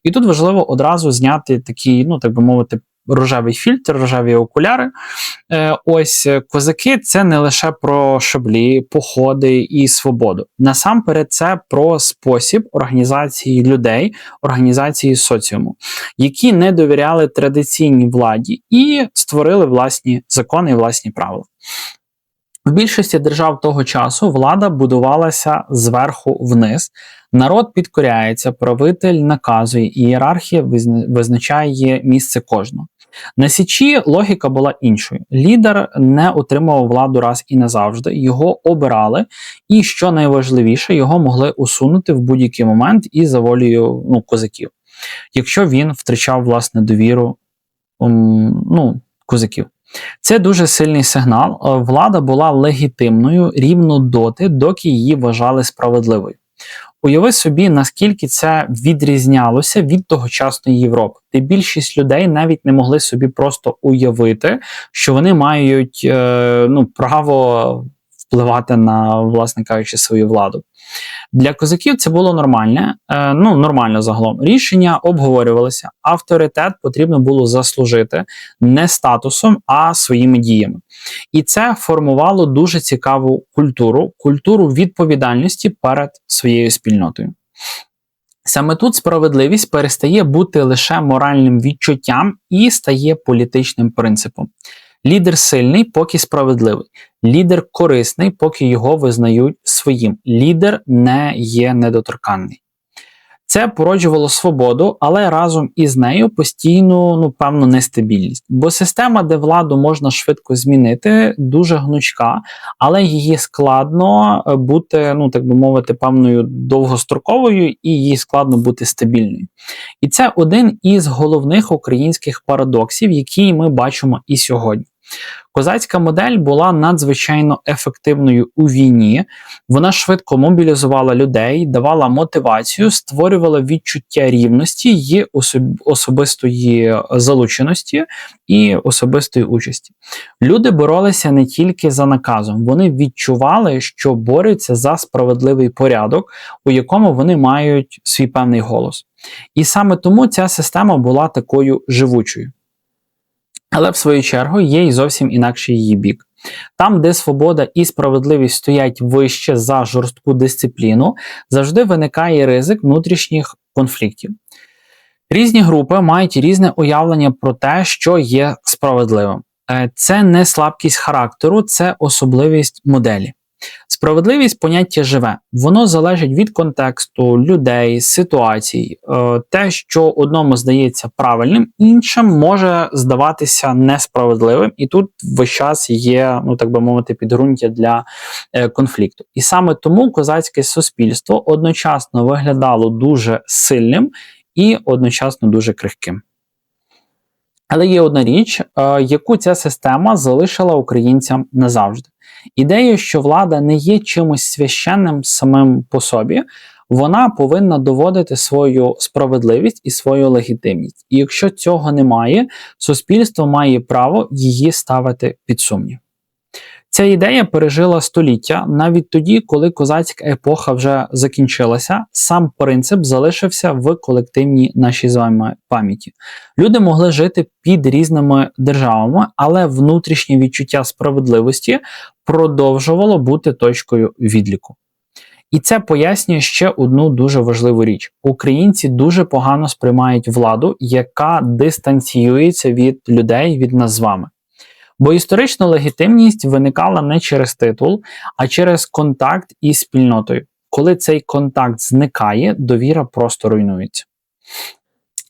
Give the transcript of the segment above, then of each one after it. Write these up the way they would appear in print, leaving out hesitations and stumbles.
І тут важливо одразу зняти такий, ну так би мовити, рожевий фільтр, рожеві окуляри. Ось козаки – це не лише про шаблі, походи і свободу. Насамперед, це про спосіб організації людей, організації соціуму, які не довіряли традиційній владі і створили власні закони і власні правила. В більшості держав того часу влада будувалася зверху вниз. Народ підкоряється, правитель наказує, і ієрархія визначає місце кожного. На Січі логіка була іншою. Лідер не отримував владу раз і назавжди, його обирали, і, що найважливіше, його могли усунути в будь-який момент і за волею козаків, якщо він втрачав, власне, довіру козаків. Це дуже сильний сигнал. Влада була легітимною рівно доти, доки її вважали справедливою. Уяви собі, наскільки це відрізнялося від тогочасної Європи, де більшість людей навіть не могли собі просто уявити, що вони мають право впливати на, власне кажучи, свою владу. Для козаків це було нормально загалом. Рішення обговорювалися, авторитет потрібно було заслужити не статусом, а своїми діями. І це формувало дуже цікаву культуру відповідальності перед своєю спільнотою. Саме тут справедливість перестає бути лише моральним відчуттям і стає політичним принципом. Лідер сильний, поки справедливий. Лідер корисний, поки його визнають своїм. Лідер не є недоторканний. Це породжувало свободу, але разом із нею постійну, певну нестабільність. Бо система, де владу можна швидко змінити, дуже гнучка, але її складно бути, так би мовити, певною довгостроковою і її складно бути стабільною. І це один із головних українських парадоксів, які ми бачимо і сьогодні. Козацька модель була надзвичайно ефективною у війні, вона швидко мобілізувала людей, давала мотивацію, створювала відчуття рівності і особистої залученості і особистої участі. Люди боролися не тільки за наказом, вони відчували, що борються за справедливий порядок, у якому вони мають свій певний голос. І саме тому ця система була такою живучою. Але в свою чергу є і зовсім інакший її бік. Там, де свобода і справедливість стоять вище за жорстку дисципліну, завжди виникає ризик внутрішніх конфліктів. Різні групи мають різне уявлення про те, що є справедливим. Це не слабкість характеру, це особливість моделі. Справедливість – поняття живе. Воно залежить від контексту, людей, ситуацій. Те, що одному здається правильним, іншим може здаватися несправедливим. І тут весь час є, так би мовити, підґрунтя для конфлікту. І саме тому козацьке суспільство одночасно виглядало дуже сильним і одночасно дуже крихким. Але є одна річ, яку ця система залишила українцям назавжди. Ідея, що влада не є чимось священним самим по собі, вона повинна доводити свою справедливість і свою легітимність. І якщо цього немає, суспільство має право її ставити під сумнів. Ця ідея пережила століття, навіть тоді, коли козацька епоха вже закінчилася, сам принцип залишився в колективній нашій з вами пам'яті. Люди могли жити під різними державами, але внутрішнє відчуття справедливості продовжувало бути точкою відліку. І це пояснює ще одну дуже важливу річ. Українці дуже погано сприймають владу, яка дистанціюється від людей, від нас з вами. Бо історична легітимність виникала не через титул, а через контакт із спільнотою. Коли цей контакт зникає, довіра просто руйнується.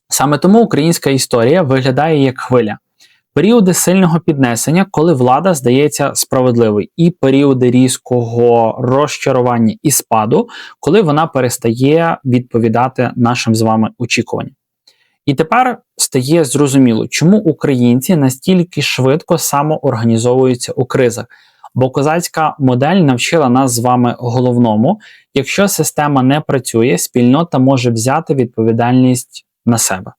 Саме тому українська історія виглядає як хвиля. Періоди сильного піднесення, коли влада здається справедливою, і періоди різкого розчарування і спаду, коли вона перестає відповідати нашим з вами очікуванням. І тепер стає зрозуміло, чому українці настільки швидко самоорганізовуються у кризах. Бо козацька модель навчила нас з вами головному: якщо система не працює, спільнота може взяти відповідальність на себе.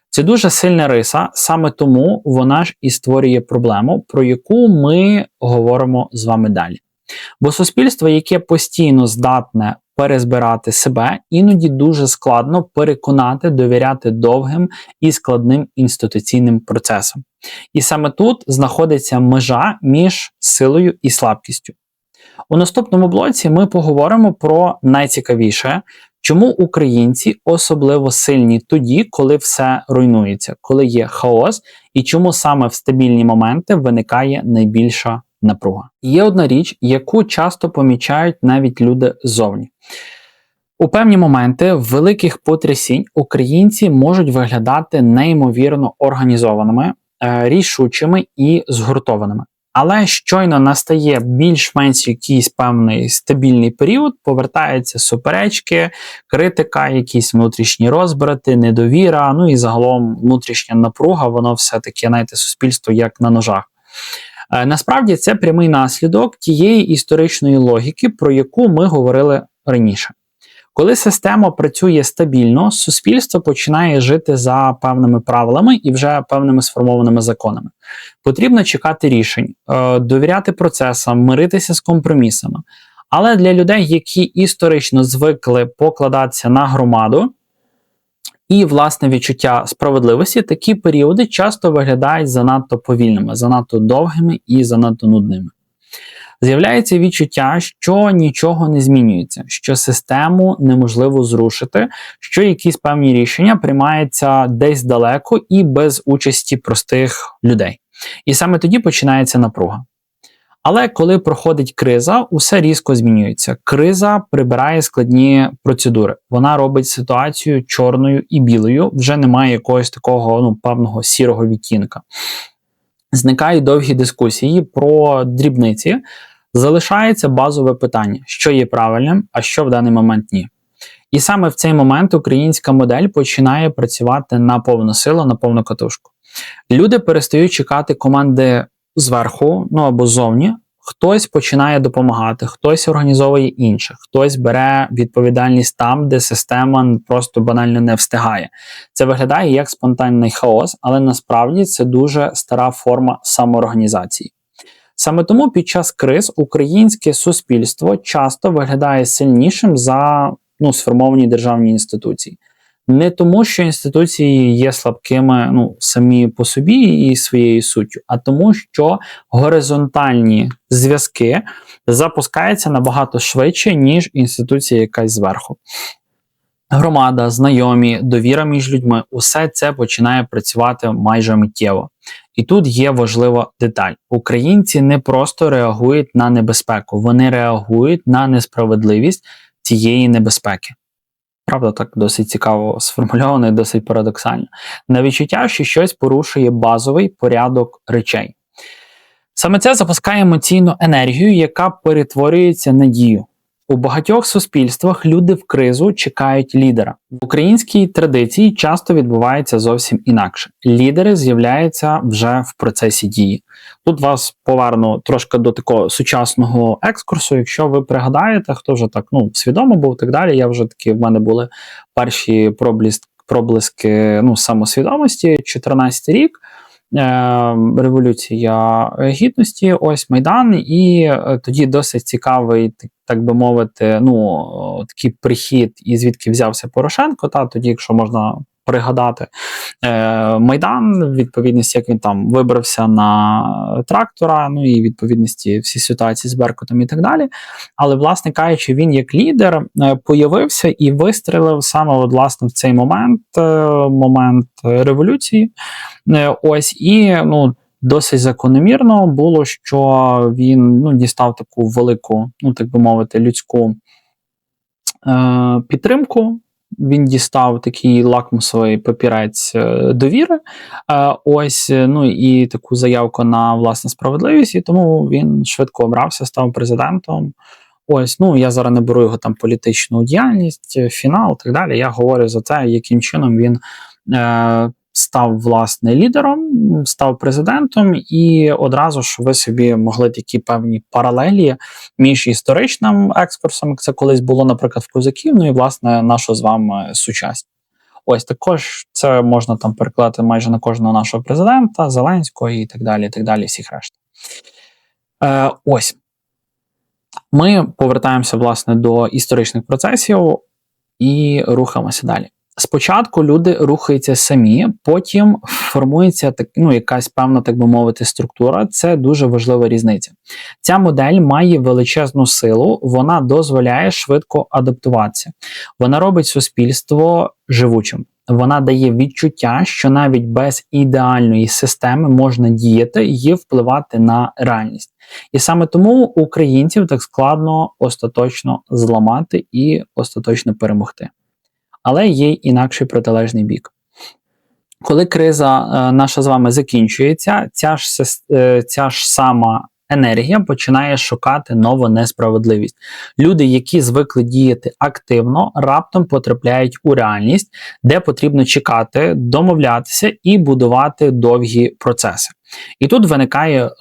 Це дуже сильна риса, саме тому вона ж і створює проблему, про яку ми говоримо з вами далі. Бо суспільство, яке постійно здатне перезбирати себе, іноді дуже складно переконати, довіряти довгим і складним інституційним процесам. І саме тут знаходиться межа між силою і слабкістю. У наступному блоці ми поговоримо про найцікавіше, чому українці особливо сильні тоді, коли все руйнується, коли є хаос, і чому саме в стабільні моменти виникає найбільша напруга. Є одна річ, яку часто помічають навіть люди ззовні. У певні моменти великих потрясінь українці можуть виглядати неймовірно організованими, рішучими і згуртованими. Але щойно настає більш-менш якийсь певний стабільний період, повертаються суперечки, критика, якісь внутрішні розбрати, недовіра, ну і загалом внутрішня напруга, воно все-таки, знаєте, суспільство як на ножах. Насправді це прямий наслідок тієї історичної логіки, про яку ми говорили раніше. Коли система працює стабільно, суспільство починає жити за певними правилами і вже певними сформованими законами. Потрібно чекати рішень, довіряти процесам, миритися з компромісами. Але для людей, які історично звикли покладатися на громаду і власне відчуття справедливості, такі періоди часто виглядають занадто повільними, занадто довгими і занадто нудними. З'являється відчуття, що нічого не змінюється, що систему неможливо зрушити, що якісь певні рішення приймаються десь далеко і без участі простих людей. І саме тоді починається напруга. Але коли проходить криза, усе різко змінюється. Криза прибирає складні процедури. Вона робить ситуацію чорною і білою, вже немає якогось такого певного сірого відтінка. Зникають довгі дискусії про дрібниці, залишається базове питання, що є правильним, а що в даний момент ні. І саме в цей момент українська модель починає працювати на повну силу, на повну катушку. Люди перестають чекати команди зверху, або ззовні. Хтось починає допомагати, хтось організовує інших, хтось бере відповідальність там, де система просто банально не встигає. Це виглядає як спонтанний хаос, але насправді це дуже стара форма самоорганізації. Саме тому під час криз українське суспільство часто виглядає сильнішим за сформовані державні інституції. Не тому, що інституції є слабкими самі по собі і своєю суттю, а тому, що горизонтальні зв'язки запускаються набагато швидше, ніж інституція якась зверху. Громада, знайомі, довіра між людьми – усе це починає працювати майже миттєво. І тут є важлива деталь. Українці не просто реагують на небезпеку, вони реагують на несправедливість цієї небезпеки. Правда, так досить цікаво сформульовано і досить парадоксально. На відчуття, що щось порушує базовий порядок речей. Саме це запускає емоційну енергію, яка перетворюється на дію. У багатьох суспільствах люди в кризу чекають лідера. В українській традиції часто відбувається зовсім інакше. Лідери з'являються вже в процесі дії. Тут вас поверну трошки до такого сучасного екскурсу. Якщо ви пригадаєте, хто вже так свідомо був і так далі, в мене були перші проблиски самосвідомості, 14 рік. Революція Гідності, ось Майдан, і тоді досить цікавий, так би мовити, такий прихід, і звідки взявся Порошенко, тоді, якщо можна пригадати, Майдан, відповідності, як він там вибрався на трактора, і відповідності всі ситуації з Беркутом і так далі. Але, власне кажучи, він як лідер появився і вистрелив саме, власне, в цей момент революції. Ось, і, досить закономірно було, що він дістав таку велику, так би мовити, людську підтримку. Він дістав такий лакмусовий папірець довіри, ось, і таку заявку на власну справедливість, і тому він швидко обрався, став президентом. Ось, я зараз не беру його там політичну діяльність, фінал і так далі. Я говорю за те, яким чином він став, власне, лідером, став президентом, і одразу ж ви собі могли такі певні паралелі між історичним екскурсом, як це колись було, наприклад, в козаків, і, власне, нашу з вами сучасність. Ось, також це можна там перекладати майже на кожного нашого президента, Зеленського і так далі, всіх решта. Ось. Ми повертаємося, власне, до історичних процесів і рухаємося далі. Спочатку люди рухаються самі, потім формується якась певна, так би мовити, структура. Це дуже важлива різниця. Ця модель має величезну силу, вона дозволяє швидко адаптуватися. Вона робить суспільство живучим. Вона дає відчуття, що навіть без ідеальної системи можна діяти і впливати на реальність. І саме тому українців так складно остаточно зламати і остаточно перемогти. Але є й інакший протилежний бік. Коли криза наша з вами закінчується, ця ж сама енергія починає шукати нову несправедливість. Люди, які звикли діяти активно, раптом потрапляють у реальність, де потрібно чекати, домовлятися і будувати довгі процеси. І тут виникає,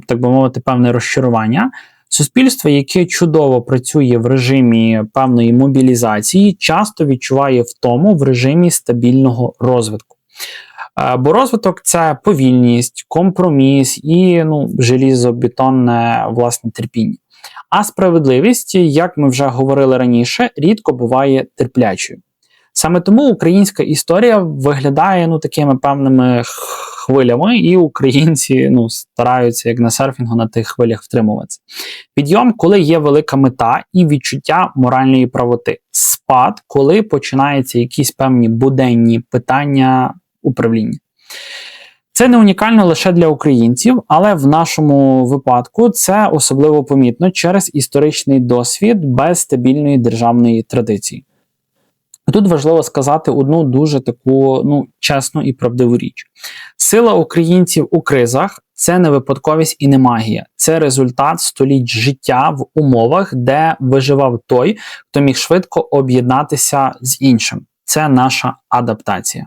так би мовити, певне розчарування. Суспільство, яке чудово працює в режимі певної мобілізації, часто відчуває втому в режимі стабільного розвитку. Бо розвиток – це повільність, компроміс і желізобетонне власне терпіння. А справедливість, як ми вже говорили раніше, рідко буває терплячою. Саме тому українська історія виглядає такими певними хвилями, і українці стараються, як на серфінгу, на тих хвилях втримуватися. Підйом, коли є велика мета і відчуття моральної правоти. Спад, коли починаються якісь певні буденні питання управління. Це не унікально лише для українців, але в нашому випадку це особливо помітно через історичний досвід без стабільної державної традиції. Тут важливо сказати одну дуже таку чесну і правдиву річ. Сила українців у кризах – це не випадковість і не магія. Це результат століть життя в умовах, де виживав той, хто міг швидко об'єднатися з іншим. Це наша адаптація.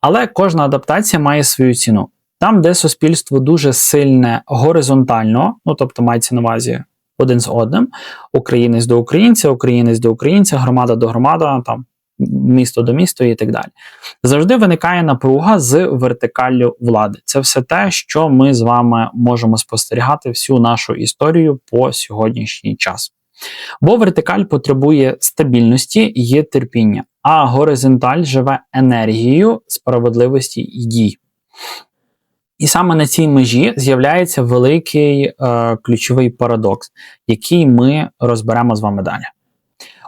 Але кожна адаптація має свою ціну. Там, де суспільство дуже сильне горизонтально, тобто мається на увазі один з одним, українець до українця, громада до громади, місто до міста і так далі. Завжди виникає напруга з вертикаллю влади. Це все те, що ми з вами можемо спостерігати всю нашу історію по сьогоднішній час. Бо вертикаль потребує стабільності і терпіння, а горизонталь живе енергією справедливості і дій. І саме на цій межі з'являється великий ключовий парадокс, який ми розберемо з вами далі.